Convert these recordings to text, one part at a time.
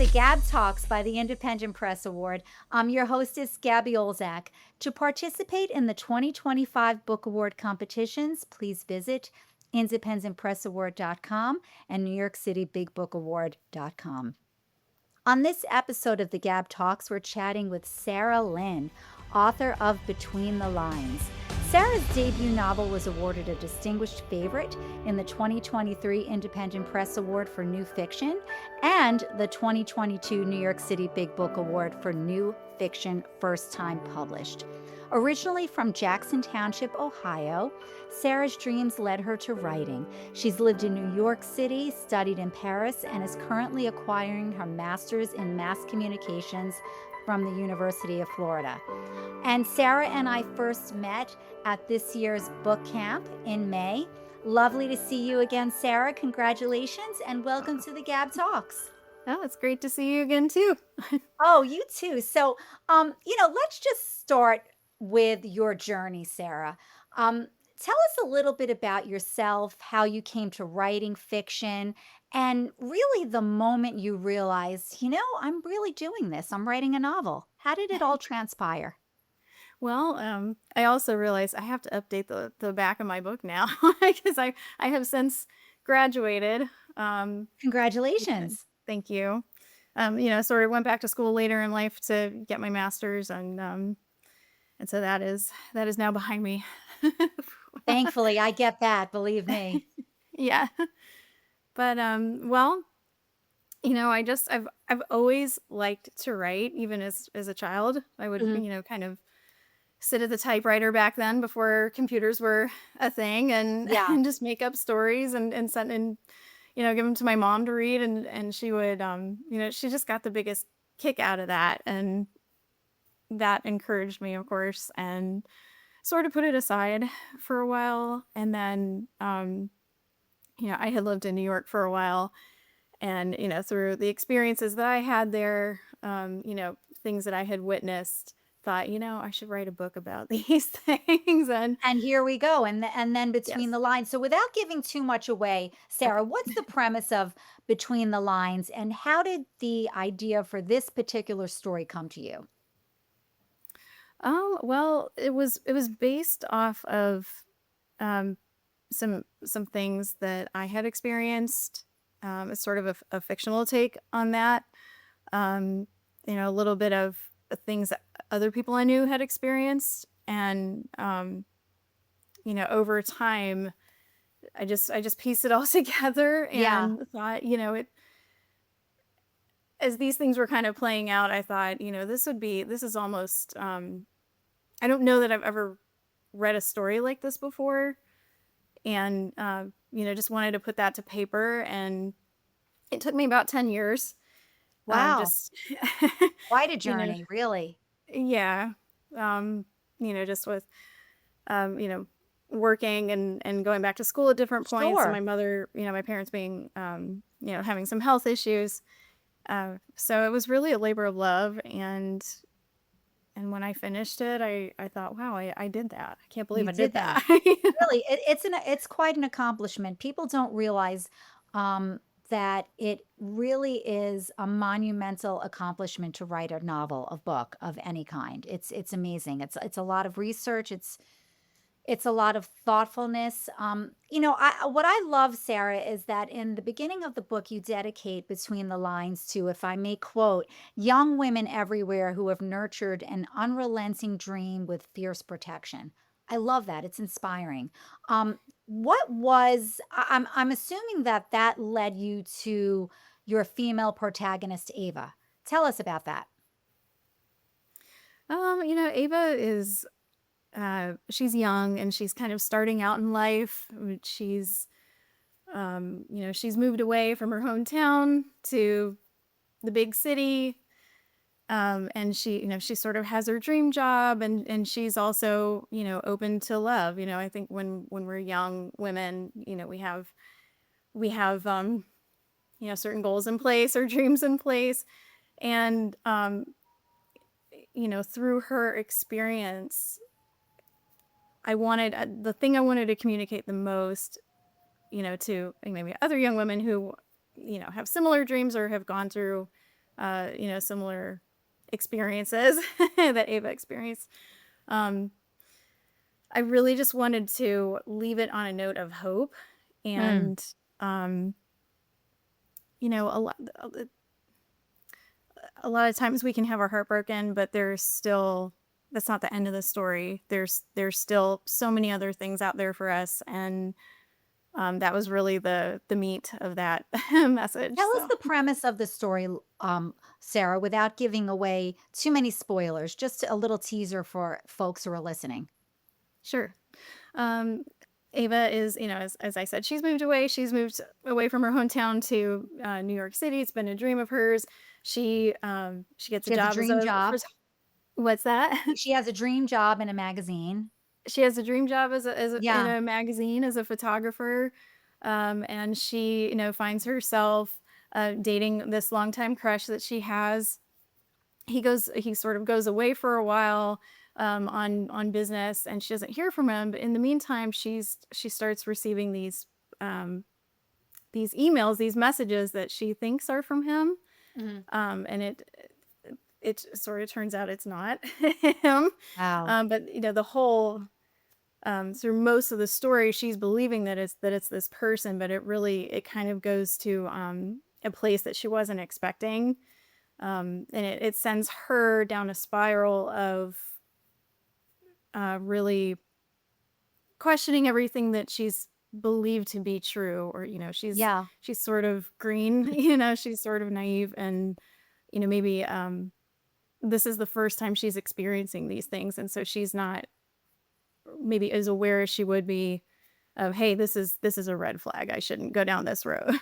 the Gab Talks by the Independent Press Award. I'm your hostess, Gabby Olzak. To participate in the 2025 Book Award competitions, please visit independentpressaward.com and NewYorkCityBigBookAward.com. On this episode of the Gab Talks, we're chatting with Sarah Lynn, author of Between the Lines. Sarah's debut novel was awarded a distinguished favorite in the 2023 Independent Press Award for New Fiction and the 2022 New York City Big Book Award for New Fiction First Time Published. Originally from Jackson Township, Ohio, Sarah's dreams led her to writing. She's lived in New York City, studied in Paris, and is currently acquiring her master's in mass communications from the University of Florida. And Sarah and I first met at this year's book camp in May. Lovely to see you again, Sarah. Congratulations and welcome to the Gab Talks. Oh, it's great to see you again too. Oh, you too. So, let's just start with your journey, Sarah. Tell us a little bit about yourself, how you came to writing fiction, and really the moment you realized, I'm really doing this. I'm writing a novel. How did it all transpire? Well, I also realized I have to update the back of my book now because I have since graduated. Yeah, Congratulations. thank you. Sort of went back to school later in life to get my master's, and so that is now behind me. Thankfully, I get that, believe me. Yeah, but well, I've always liked to write, even as a child. I would Mhm. kind of sit at the typewriter back then before computers were a thing and Yeah. and just make up stories and send and give them to my mom to read and she would she just got the biggest kick out of that, and that encouraged me, of course, and sort of put it aside for a while. And then I had lived in New York for a while, and through the experiences that I had there, things that I had witnessed, thought, I should write a book about these things. And And here we go, and then Between yes. the Lines. So without giving too much away, Sarah, Okay. what's the premise of Between the Lines, and how did the idea for this particular story come to you? Well, it was based off of um some things that I had experienced. It's sort of a fictional take on that. Um, a little bit of things that other people I knew had experienced, and over time, I just pieced it all together Yeah, and thought, it as these things were kind of playing out, I thought, this is almost. I don't know that I've ever read a story like this before, and just wanted to put that to paper. And it took me about 10 years, wow, just quite a you know journey, really. yeah, just with working and going back to school at different points, and Sure. my mother, my parents being having some health issues. So it was really a labor of love. And when I finished it, I thought, wow, I did that. I can't believe You I did did that. that. Really, it's quite an accomplishment. People don't realize, that it really is a monumental accomplishment to write a novel, a book of any kind. It's amazing. It's a lot of research. It's a lot of thoughtfulness. What I love, Sarah, is that in the beginning of the book, you dedicate Between the Lines to, if I may quote, young women everywhere who have nurtured an unrelenting dream with fierce protection. I love that. It's inspiring. What was I'm assuming that that led you to your female protagonist, Ava. Tell us about that. Ava is she's young and she's kind of starting out in life. She's moved away from her hometown to the big city. And she sort of has her dream job, and she's also, open to love. I think when we're young women, we have certain goals in place or dreams in place. And, through her experience, the thing I wanted to communicate the most, to maybe other young women who, have similar dreams or have gone through similar experiences that Ava experienced. Um, I really just wanted to leave it on a note of hope, Mm. and um, a lot of times we can have our heart broken, but there's still that's not the end of the story. There's still so many other things out there for us, and that was really the meat of that message. Tell us So the premise of the story, Sarah, without giving away too many spoilers, just a little teaser for folks who are listening. sure. Um, Ava is, as I said, she's moved away. She's moved away from her hometown to New York City. It's been a dream of hers. She gets a She has a job as dream a job. what's that? She has a dream job in a magazine. She has a dream job in Yeah. a magazine as a photographer, and she finds herself dating this longtime crush that she has. He sort of goes away for a while on business, and she doesn't hear from him. But in the meantime, she starts receiving these emails, these messages that she thinks are from him, Mhm. and it sort of turns out it's not him. Wow. But the whole through most of the story, she's believing that it's this person, but it kind of goes to a place that she wasn't expecting, and it sends her down a spiral of really questioning everything that she's believed to be true, or Yeah. she's sort of green, she's sort of naive, and maybe this is the first time she's experiencing these things, and so she's not maybe as aware as she would be of, hey, this is a red flag, I shouldn't go down this road.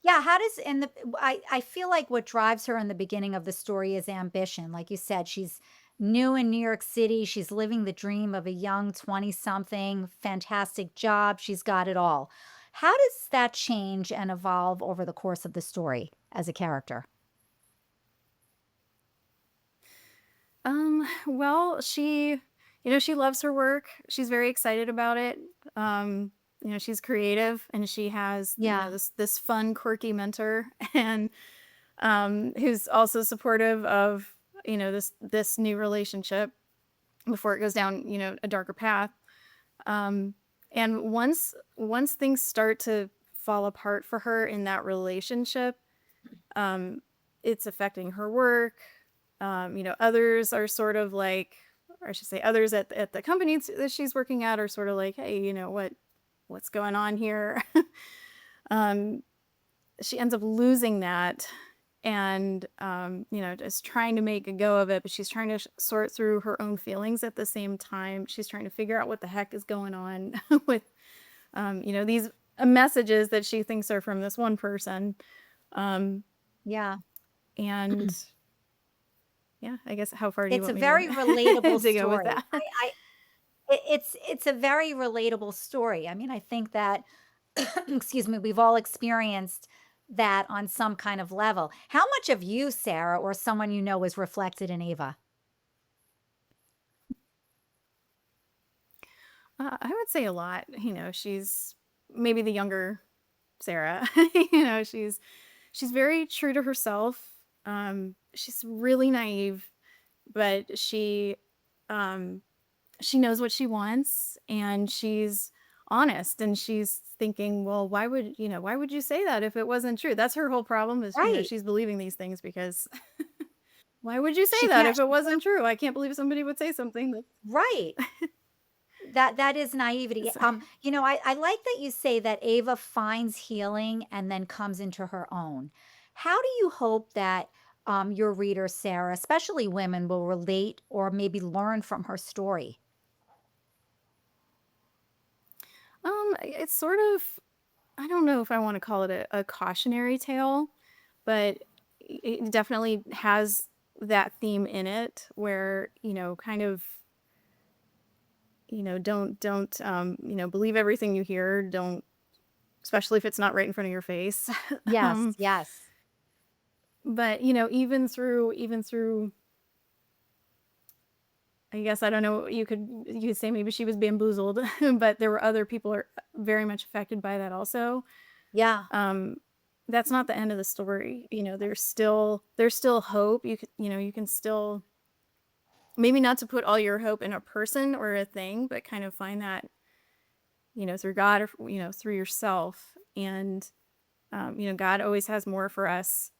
Yeah, how does in the I feel like what drives her in the beginning of the story is ambition. Like you said, she's new in New York City. She's living the dream of a young 20-something, fantastic job. She's got it all. How does that change and evolve over the course of the story as a character? Well, she loves her work. She's very excited about it. Um, she's creative, and she has, Yeah. this fun, quirky mentor, and who's also supportive of, this new relationship before it goes down, a darker path. Um, and once things start to fall apart for her in that relationship, um, it's affecting her work. Others are sort of like, or I should say, others at the company that she's working at are sort of like, hey, what's going on here? um, she ends up losing that, and just trying to make a go of it, but she's trying to sort through her own feelings at the same time. She's trying to figure out what the heck is going on with these messages that she thinks are from this one person. Um, Yeah. and yeah, I guess how far do you It's want a me to very relatable to go with story. that? It's a very relatable story. I mean, I think that excuse me, we've all experienced that on some kind of level. How much of you, Sarah, or someone you know is reflected in Ava? I would say a lot. She's maybe the younger Sarah. She's very true to herself. She's really naive, but um, she knows what she wants, and she's honest, and she's thinking, well, why would you say that if it wasn't true? That's her whole problem is, Right. she's believing these things because why would you say She that can't if it she can't wasn't true? I can't believe somebody would say something that right. That is naivety. is. I like that you say that Ava finds healing and then comes into her own. How do you hope that your reader, Sarah, especially women, will relate or maybe learn from her story? It's sort of, I don't know if I want to call it a cautionary tale, but it definitely has that theme in it where, kind of, don't believe everything you hear. Don't, especially if it's not right in front of your face. Yes, um, yes. but even through I guess I don't know, you could say maybe she was bamboozled, but there were other people are very much affected by that also. Yeah. Um, that's not the end of the story. There's still hope. You can still, maybe not to put all your hope in a person or a thing, but kind of find that, through God, or, through yourself. And God always has more for us.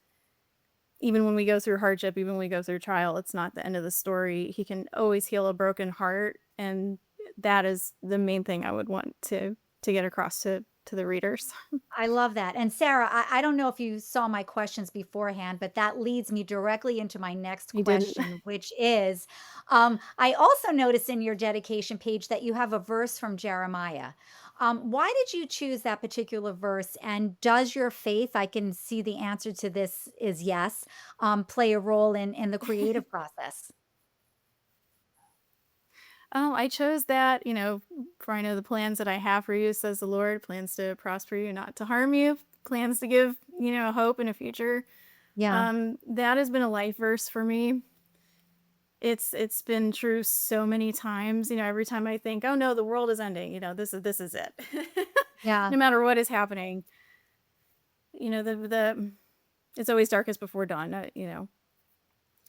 Even when we go through hardship, even when we go through trial, it's not the end of the story. He can always heal a broken heart, and that is the main thing I would want to get across to the readers. I love that. And Sarah, I don't know if you saw my questions beforehand, but that leads me directly into my next You didn't. question, which is I also noticed in your dedication page that you have a verse from Jeremiah. Why did you choose that particular verse? And does your faith, I can see the answer to this is yes, play a role in the creative process? I chose that, for I know the plans that I have for you, says the Lord, plans to prosper you, not to harm you, plans to give, hope and a future. Yeah. That has been a life verse for me. It's been true so many times. Every time I think, oh no, the world is ending, this is it. Yeah. No matter what is happening, the it's always darkest before dawn.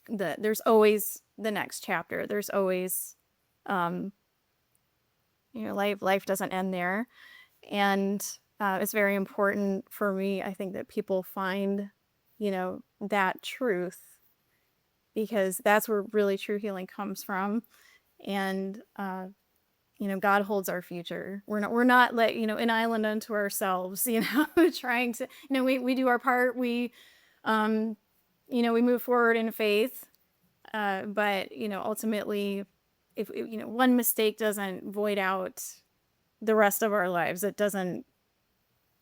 There's always the next chapter. There's always, um, life doesn't end there. And it's very important for me, I think, that people find, that truth, because that's where really true healing comes from. And God holds our future. We're not like, an island unto ourselves, trying to, we do our part. Um we move forward in faith, but ultimately, if one mistake doesn't void out the rest of our lives, it doesn't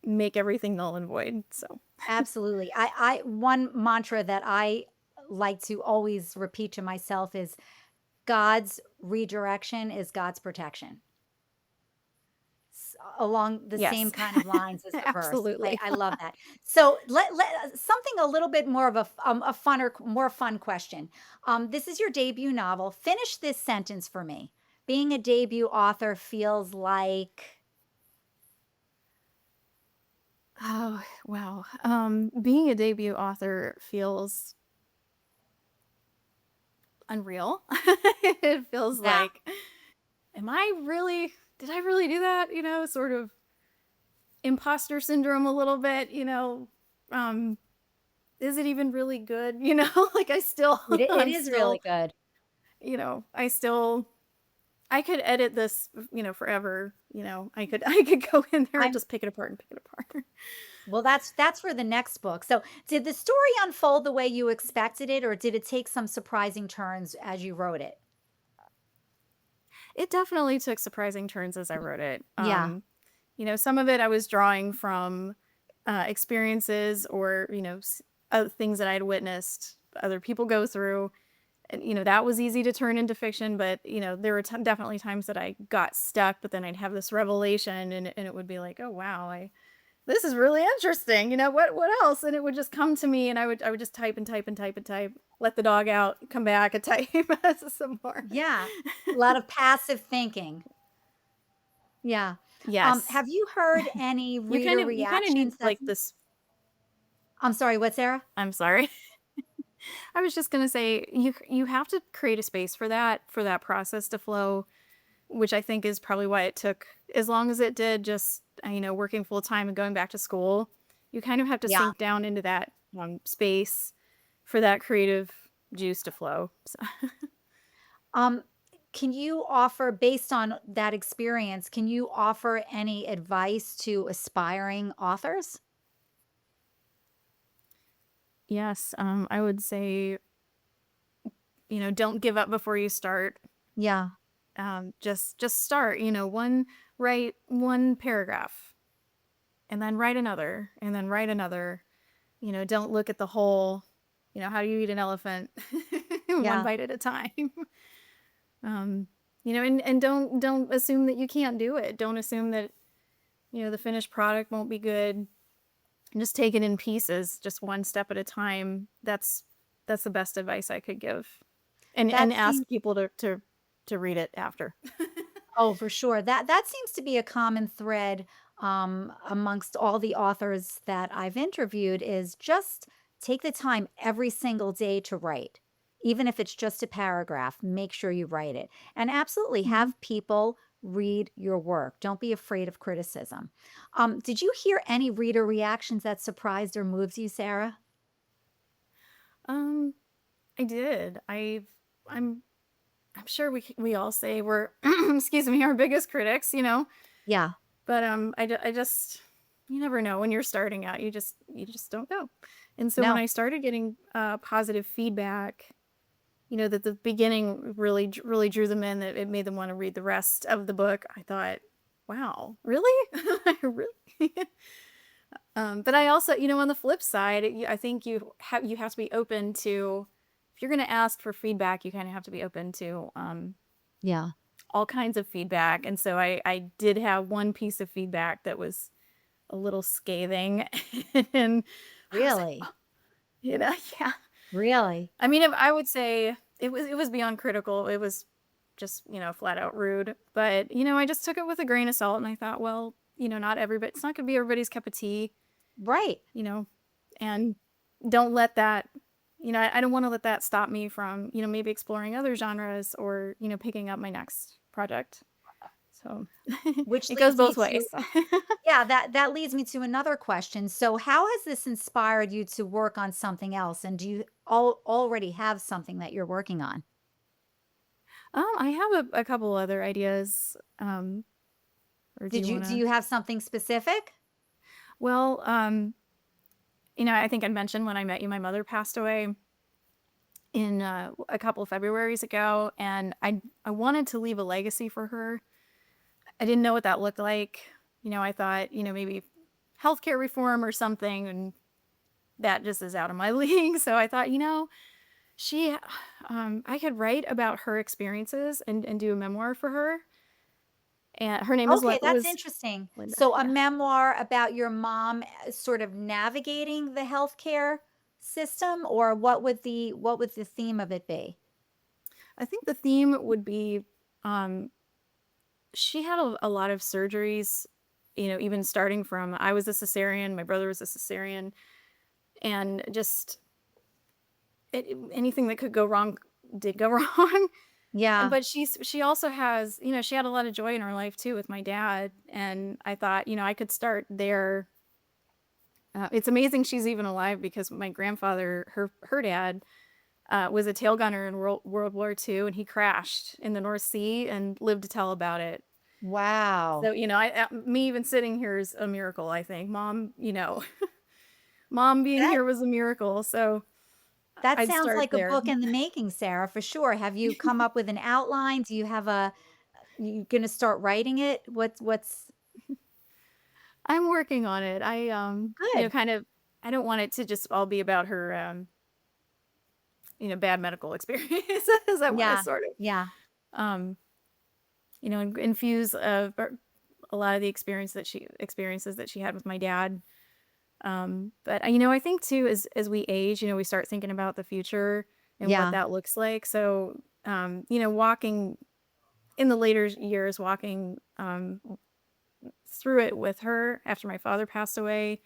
make everything null and void. So Absolutely. I one mantra that I like to always repeat to myself is God's redirection is God's protection. Along the same yes. kind of lines as the verse. I, Absolutely. I love that. So let something a little bit more of a funner, more fun question. This is your debut novel. Finish this sentence for me. Being a debut author feels like, Oh, wow. Being a debut author feels unreal. It feels yeah, like, did I really do that? Sort of imposter syndrome a little bit, um, is it even really good? Like it I'm is really still, good. I could edit this, forever. I could go in there and I'm just pick it apart and pick it apart. Well, that's for the next book. So, did the story unfold the way you expected it, or did it take some surprising turns as you wrote it? It definitely took surprising turns as I wrote it. Yeah, Some of it I was drawing from experiences, or, other things that I had witnessed other people go through. And, that was easy to turn into fiction, but, there were definitely times that I got stuck, but then I'd have this revelation, and it would be like, oh, wow, this is really interesting. What else? And it would just come to me, and I would just type and type and type and type, let the dog out, come back and type some more. yeah, a lot of passive thinking. Yeah. Yes. Have you heard any reader You kind of need reactions that like this. I'm sorry, what, Sarah? I'm sorry. I was just gonna say, you have to create a space for that process to flow, which I think is probably why it took as long as it did. Just working full time and going back to school, you kind of have to Yeah. sink down into that space for that creative juice to flow. So, Um, can you offer, based on that experience, can you offer any advice to aspiring authors? yes, I would say, don't give up before you start. Yeah. Just start. Write one paragraph, and then write another, and then write another. Don't look at the whole, how do you eat an elephant? One Yeah. bite at a time. um and don't assume that you can't do it. Don't assume that the finished product won't be good. Just take it in pieces, just one step at a time. That's the best advice I could give. And That seems ask people to read it after. Oh, for sure. That seems to be a common thread amongst all the authors that I've interviewed is just take the time every single day to write. Even if it's just a paragraph, make sure you write it. And absolutely Mhm. have people read your work. Don't be afraid of criticism. Did you hear any reader reactions that surprised or moves you, Sarah? Um, I did. I'm I'm sure we all say we're excuse me, our biggest critics, Yeah. but I just you never know when you're starting out. You just don't know. And so when No. I started getting positive feedback, that the beginning really drew them in, that it made them want to read the rest of the book, I thought, wow, really? Really? But I also, on the flip side, I think you have to be open to, if you're going to ask for feedback, you kind of have to be open to Yeah. all kinds of feedback. And so I did have one piece of feedback that was a little scathing, and I was like, Really? oh, yeah. Really? I mean, I would say it was beyond critical. It was just, flat out rude. But I just took it with a grain of salt, and I thought, well, not everybody. It's not going to be everybody's cup of tea, Right. you know, and don't let that. I don't want to let that stop me from, maybe exploring other genres, or picking up my next project. So Which it goes leads me both ways. to Yeah, that leads me to another question. So, how has this inspired you to work on something else? And do you already have something that you're working on? I have a couple other ideas. Or do Did you you want do to? you have something specific? Well, I think I mentioned when I met you, my mother passed away in a couple of Februarys ago, and I wanted to leave a legacy for her. I didn't know what that looked like. I thought, maybe healthcare reform or something, and that just is out of my league. So I thought, she, I could write about her experiences and do a memoir for her. And her name is Okay, that's was interesting. Linda. So, a Yeah, memoir about your mom sort of navigating the healthcare system, or what would the theme of it be? I think the theme would be, um, she had a lot of surgeries. Even starting from, I was a cesarean, my brother was a cesarean, and just anything that could go wrong did go wrong. Yeah. But she also has, she had a lot of joy in her life too with my dad, and I thought, I could start there. It's amazing she's even alive, because my grandfather, her dad, was a tail gunner in World War II, and he crashed in the North Sea and lived to tell about it. So, Wow. me even sitting here is a miracle, I think. Mom, mom being That here was a miracle. So that I'd sounds start like a there. book in the making, Sarah, for sure. Have you come up with an outline? Do you have a you gonna start writing it? What's I'm working on it. good. Kind of, I don't want it to just all be about her, bad medical experiences. I want to Yeah. sort of, Yeah. um, infuse a lot of the experiences that she had with my dad. But I think too, as we age, we start thinking about the future and what Yeah. that looks like. So, walking in the later years, walking through it with her after my father passed away,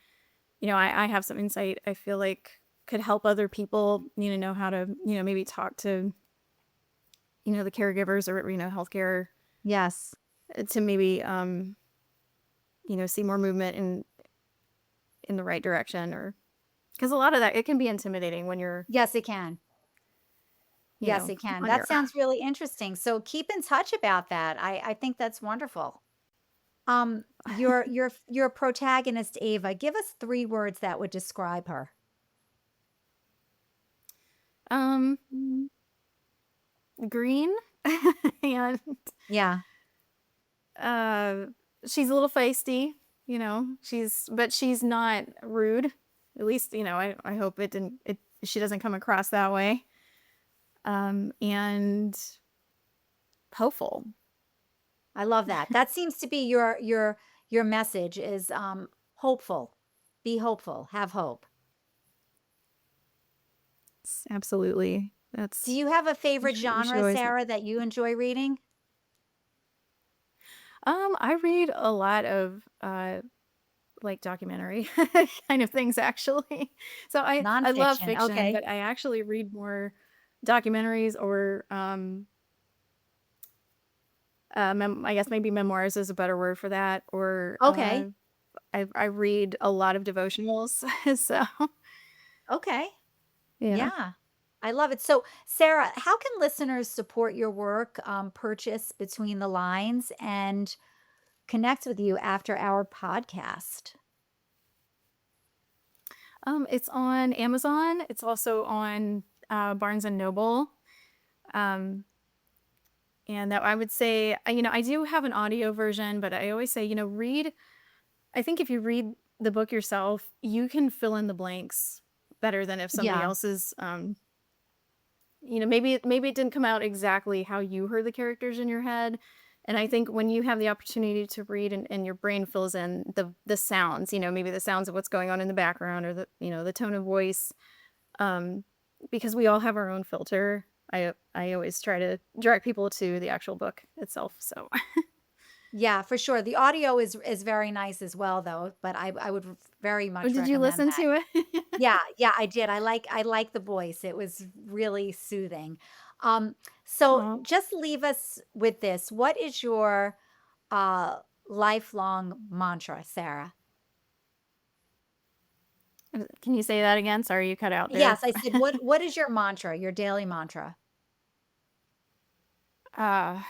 I have some insight I feel like could help other people, know how to, maybe talk to, the caregivers, or, healthcare, Yes. to maybe, see more movement in the right direction, or because a lot of that, it can be intimidating when you're, Yes, it can. Yes, it can. on That your sounds really interesting. So keep in touch about that. I think that's wonderful. Your protagonist, Ava, give us 3 words that would describe her. um green, and Yeah. uh she's a little feisty, but she's not rude. At least, I hope she doesn't come across that way. And hopeful. I love that. That seems to be your message is, hopeful. Be hopeful, have hope. Absolutely. Do you have a We favorite should, we should genre, always. Sarah, that you enjoy reading? I read a lot of like documentary kind of things actually. So I love Nonfiction. fiction, Okay. but I actually read more documentaries or I guess maybe memoirs is a better word for that. Or Okay. I read a lot of devotionals. So Okay. yeah. Yeah. I love it. So, Sarah, how can listeners support your work, purchase Between the Lines, and connect with you after our podcast? It's on Amazon. It's also on Barnes and Noble. Um, and that I would say, I do have an audio version, but I always say, read. I think if you read the book yourself, you can fill in the blanks better than if somebody Yeah. else's. Maybe it didn't come out exactly how you heard the characters in your head. And I think when you have the opportunity to read and your brain fills in the sounds, maybe the sounds of what's going on in the background or the tone of voice, um, because we all have our own filter. I always try to direct people to the actual book itself. So, Yeah, for sure. The audio is very nice as well, though, but I would very oh, much did you recommend listen that. to it? Yeah, yeah, I did. I like the voice. It was really soothing. Um, so Oh, just leave us with this. What is your uh lifelong mantra, Sarah? can you say that again? Sorry, you cut out there. Yes, I said what is your mantra, your daily mantra? uh,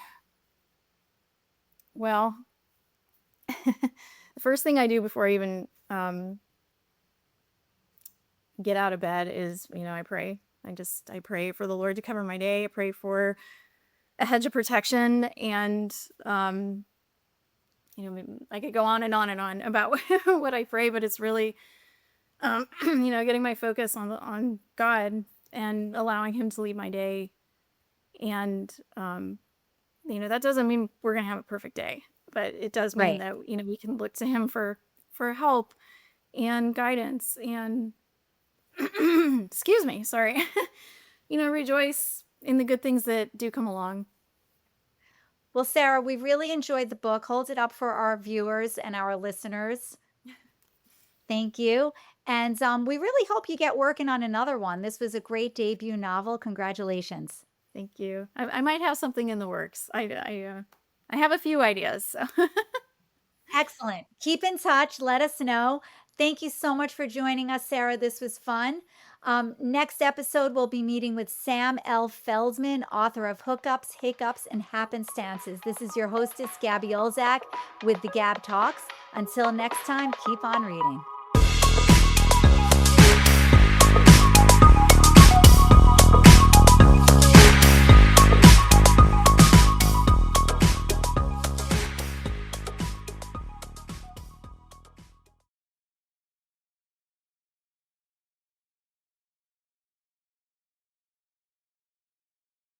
well, the first thing I do before I even get out of bed is, I pray. I pray for the Lord to cover my day. I pray for a hedge of protection, and um, I could go on and on and on about what I pray, but it's really, getting my focus on God and allowing Him to lead my day. And that doesn't mean we're gonna have a perfect day, but it does mean Right. that we can look to Him for help and guidance and excuse me, sorry. Rejoice in the good things that do come along. Well, Sarah, we really enjoyed the book. Hold it up for our viewers and our listeners. Thank you. And we really hope you get working on another one. This was a great debut novel. Congratulations. Thank you. I might have something in the works. I have a few ideas. So. Excellent. Keep in touch. Let us know. Thank you so much for joining us, Sarah. This was fun. Next episode, we'll be meeting with Sam L. Feldman, author of Hookups, Hiccups, and Happenstances. This is your hostess, Gabby Olzak, with the Gab Talks. Until next time, keep on reading.